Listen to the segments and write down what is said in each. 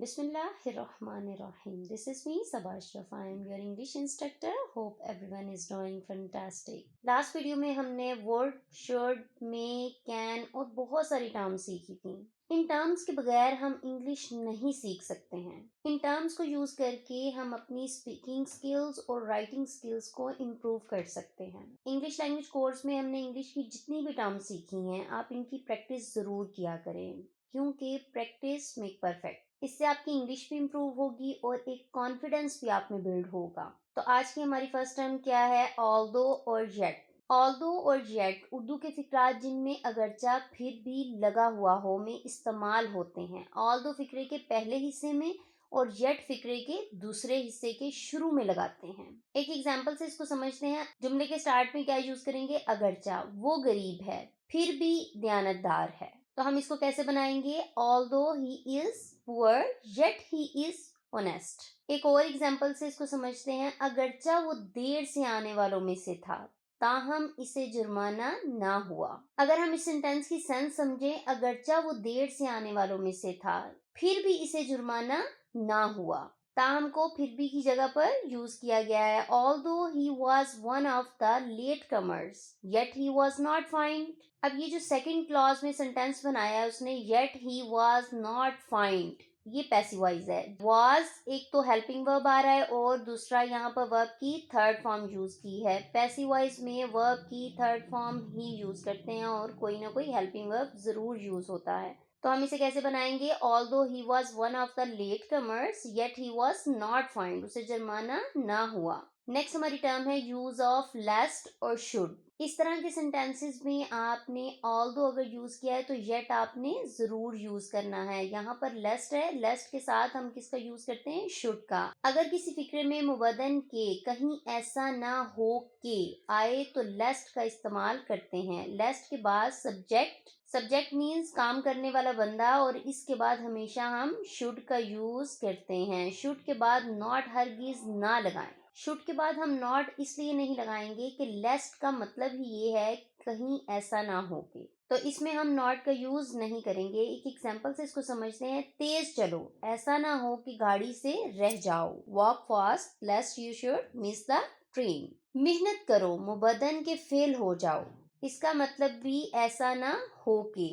Bismillahirrahmanirrahim. This is me, Sabah Ashraf. I am your English instructor. Hope everyone is doing fantastic. Last video में हमने word, should, may, can और बहुत सारी terms सीखी थी। In terms के बगैर हम इंग्लिश नहीं सीख सकते हैं। इन टर्म्स को यूज करके हम अपनी स्पीकिंग स्किल्स और राइटिंग स्किल्स को इम्प्रूव कर सकते हैं। इंग्लिश लैंग्वेज कोर्स में हमने इंग्लिश की जितनी भी टर्म्स सीखी हैं, आप इनकी प्रैक्टिस जरूर किया करें, क्योंकि प्रैक्टिस मेक परफेक्ट। इससे आपकी इंग्लिश भी इम्प्रूव होगी और एक कॉन्फिडेंस भी आप में बिल्ड होगा। तो आज की हमारी फर्स्ट टर्म क्या है? ऑल्दो और येट। ऑल्दो और येट उर्दू के फिक्रात जिनमें अगरचा फिर भी लगा हुआ हो में इस्तेमाल होते हैं। ऑल्दो फिक्रे के पहले हिस्से में और येट फिक्रे के दूसरे हिस्से के शुरू में लगाते हैं। एक एग्जाम्पल से इसको समझते हैं। जुमले के स्टार्ट में क्या यूज करेंगे? अगरचा वो गरीब है फिर भी दयानतदार है। तो हम इसको कैसे बनाएंगे? Although he is poor yet he is honest. एक और एग्जाम्पल से इसको समझते हैं। अगरचा वो देर से आने वालों में से था, ताहम इसे जुर्माना ना हुआ। अगर हम इस सेंटेंस की सेंस समझे, अगरचा वो देर से आने वालों में से था फिर भी इसे जुर्माना ना हुआ। ताहम को फिर भी की जगह पर यूज किया गया है। Although he was one of the latecomers yet he was not find. अब ये जो सेकंड क्लॉज में सेंटेंस बनाया है उसने, yet he was not find, ये पैसिव वॉइस है। वॉज एक तो हेल्पिंग वर्ब आ रहा है और दूसरा यहाँ पर वर्ब की थर्ड फॉर्म यूज की है। पैसिव वॉइस में वर्ब की थर्ड फॉर्म ही यूज करते हैं और कोई ना कोई हेल्पिंग वर्ब जरूर यूज होता है। तो हम इसे कैसे बनाएंगे? Although he was one of the latecomers yet he was not find, उसे जुर्माना ना हुआ। नेक्स्ट हमारी टर्म है यूज ऑफ लेस्ट और शुड। इस तरह के सेंटेंसेस में आपने ऑल्दो अगर यूज किया है तो येट आपने जरूर यूज करना है। यहाँ पर लेस्ट है, लेस्ट के साथ हम किसका यूज करते हैं? शुड का। अगर किसी फिक्रे में मुबदन के कहीं ऐसा ना हो के आए तो लेस्ट का इस्तेमाल करते हैं। लेस्ट के बाद सब्जेक्ट मीन्स काम करने वाला बंदा और इसके बाद हमेशा हम शुड का यूज करते हैं। शुड के बाद नॉट हरगिज ना लगाएं। शुड के बाद हम नॉट इसलिए नहीं लगाएंगे कि लेस्ट का मतलब ही ये है कहीं ऐसा ना हो के, तो इसमें हम नॉट का यूज नहीं करेंगे। एक एग्जांपल से इसको समझते हैं। तेज चलो, ऐसा ना हो कि गाड़ी से रह जाओ। Walk fast लेस्ट you should miss the train. मेहनत करो, मुबदन के फेल हो जाओ, इसका मतलब भी ऐसा ना हो के।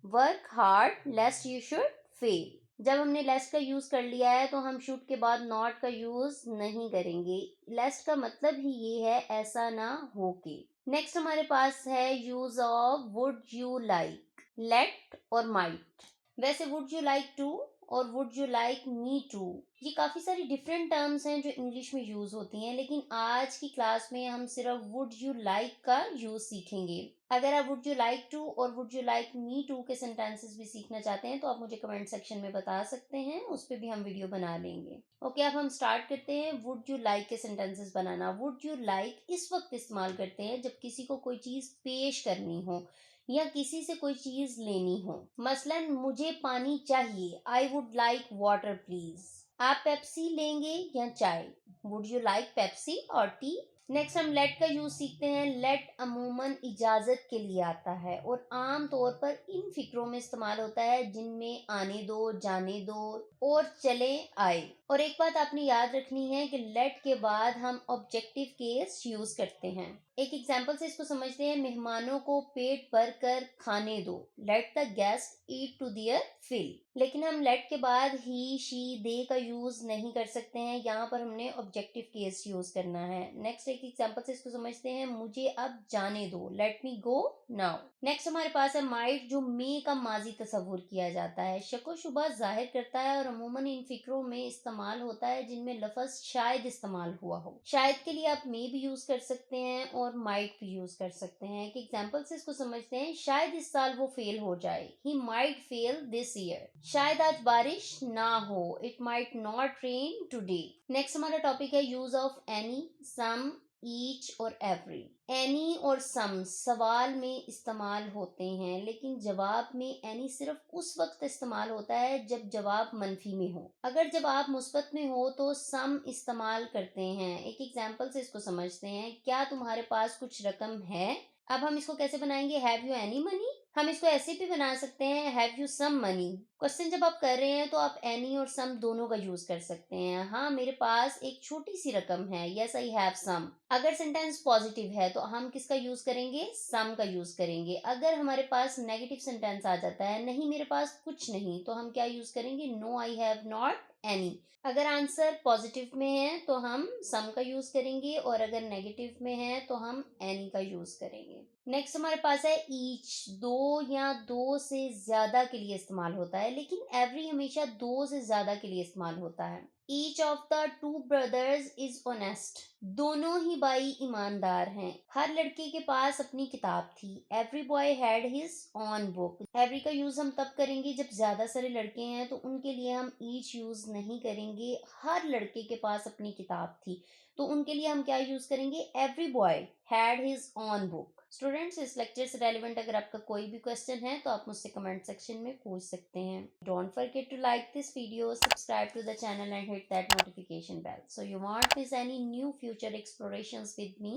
Work hard लेस्ट you should fail. जब हमने लेस्ट का यूज कर लिया है तो हम शुड के बाद नॉट का यूज नहीं करेंगे। लेस्ट का मतलब ही ये है ऐसा ना हो के। नेक्स्ट हमारे पास है use of would you like, let और माइट। वैसे वुड यू लाइक टू और would you like me to, ये काफी सारी डिफरेंट टर्म्स हैं जो इंग्लिश में यूज होती हैं, लेकिन आज की क्लास में हम सिर्फ वुड यू लाइक का यूज सीखेंगे। अगर आप वुड यू लाइक टू और would you like me to के सेंटेंसेस भी सीखना चाहते हैं तो आप मुझे कमेंट सेक्शन में बता सकते हैं, उस पर भी हम वीडियो बना लेंगे। ओके, अब हम स्टार्ट करते हैं वुड यू लाइक के sentences banana. Would you like इस वक्त इस्तेमाल करते हैं जब किसी को कोई चीज पेश करनी हो या किसी से कोई चीज लेनी हो। मसलन मुझे पानी चाहिए, I would like water please. आप पेप्सी लेंगे या चाय? वुड यू लाइक पेप्सी और टी? नेक्स्ट हम लेट का यूज सीखते हैं। लेट अमूमन इजाजत के लिए आता है और आम तौर पर इन फिक्रों में इस्तेमाल होता है जिनमें आने दो, जाने दो और चले आए। और एक बात आपने याद रखनी है कि लेट के बाद हम ऑब्जेक्टिव केस यूज करते हैं। एक एग्जाम्पल से इसको समझते हैं। मेहमानों को पेट भर कर खाने दो, let the guest eat to their fill. लेकिन हम लेट के बाद ही, शी, दे का यूज नहीं कर सकते हैं, यहाँ पर हमने ऑब्जेक्टिव केस यूज करना है। नेक्स्ट एक एग्जाम्पल से इसको समझते हैं। मुझे अब जाने दो, let me go now. Next हमारे पास है माइट, जो मे का माजी तस्वुर किया जाता है, शको शुबा जाहिर करता है और अमूमन इन फिक्रों में इस्तेमाल होता है जिनमें लफ्ज शायद इस्तेमाल हुआ हो। शायद के लिए आप मे भी यूज कर सकते हैं और माइट भी यूज कर सकते हैं। एक एग्जाम्पल से इसको समझते हैं। शायद इस साल वो फेल हो जाए, he might fail this year. शायद आज बारिश ना हो, it might not rain today. Next हमारा टॉपिक है use of any, some, each और एवरी। एनी और सम सवाल में इस्तेमाल होते हैं, लेकिन जवाब में एनी सिर्फ उस वक्त इस्तेमाल होता है जब जवाब मनफी में हो। अगर जवाब मुस्बत में हो तो सम इस्तेमाल करते हैं। एक एग्जाम्पल से इसको समझते हैं। क्या तुम्हारे पास कुछ रकम है? अब हम इसको कैसे बनाएंगे? Have you any money? हम इसको ऐसे भी बना सकते हैं, have you some money. Question जब आप कर रहे हैं तो आप एनी और सम दोनों का यूज कर सकते हैं। हाँ, मेरे पास एक छोटी सी रकम है, यस आई हैव सम। अगर सेंटेंस पॉजिटिव है तो हम किसका यूज करेंगे? सम का यूज करेंगे। अगर हमारे पास नेगेटिव सेंटेंस आ जाता है, नहीं मेरे पास कुछ नहीं, तो हम क्या यूज करेंगे? No I have not any. अगर आंसर पॉजिटिव में है तो हम सम का यूज करेंगे, और अगर नेगेटिव में है तो हम एनी का यूज करेंगे। नेक्स्ट हमारे पास है ईच। दो या दो से ज्यादा के लिए इस्तेमाल होता है, लेकिन एवरी हमेशा दो से ज्यादा के लिए इस्तेमाल होता है। Each of the two brothers is honest. दोनों ही भाई ईमानदार हैं। हर लड़के के पास अपनी किताब थी। Every boy had his on book. Every का यूज हम तब करेंगे जब ज्यादा सारे लड़के हैं, तो उनके लिए हम ईच यूज नहीं करेंगे। हर लड़के के पास अपनी किताब थी, तो उनके लिए हम क्या यूज करेंगे? Every boy had his on book. Students, इस लेक्चर से रेलिवेंट अगर आपका कोई भी क्वेश्चन है तो आप मुझसे कमेंट सेक्शन में पूछ सकते हैं। Don't forget to like this video, subscribe to the channel and hit that notification bell so you won't miss any new future explorations with me.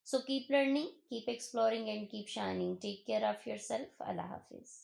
So keep learning, keep exploring and keep shining. Take care of yourself. Allah Hafiz.